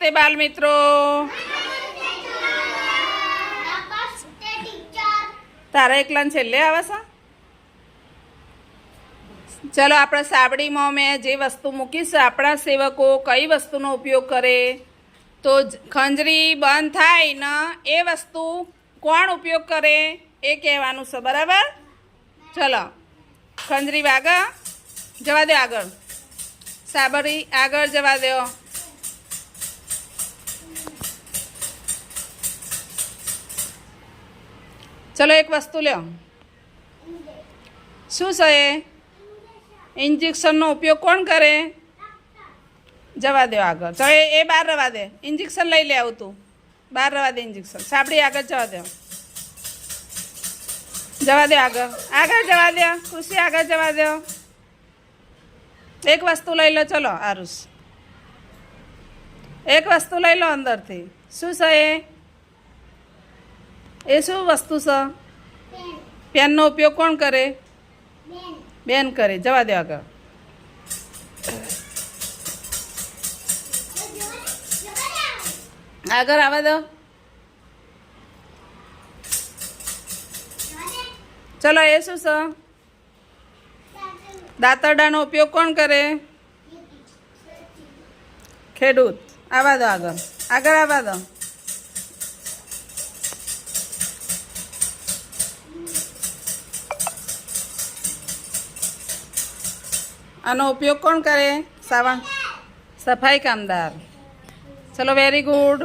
નમસ્તે બાલ મિત્રો. તારા એકલાને છેલ્લે આવે છે. ચલો આપણે સાબડીમાં મેં જે વસ્તુ મૂકી છે આપણા સેવકો કઈ વસ્તુનો ઉપયોગ કરે તો ખંજરી બંધ થાય ને એ વસ્તુ કોણ ઉપયોગ કરે એ કહેવાનું છે. બરાબર. ચલો ખંજરી વાગે જવા દો આગળ. સાબડી આગળ જવા દો. ચલો એક વસ્તુ લ્યો. શું છે એ? ઇન્જેક્શનનો ઉપયોગ કોણ કરે? જવા દો આગળ. ચલો એ બહાર રવા દે. ઇન્જેક્શન લઈ લે આવું તું. બહાર રવા દે ઇન્જેક્શન. સાબડી આગળ જવા દો. જવા દે આગળ. આગળ જવા દો. ખુશી આગળ જવા દો. એક વસ્તુ લઈ લો. ચલો આરુષ એક વસ્તુ લઈ લો અંદરથી. શું છે એ? એ શું વસ્તુ છે? પેનનો ઉપયોગ કોણ કરે? બેન કરે. જવા દો આગળ. આગળ આવવા દો. ચલો એ શું છે? દાંતરડાનો ઉપયોગ કોણ કરે? ખેડૂત. આવવા દો આગળ. આગળ આવવા દો. આનો ઉપયોગ કોણ કરે? સફાઈ કામદાર. ચલો વેરી ગુડ.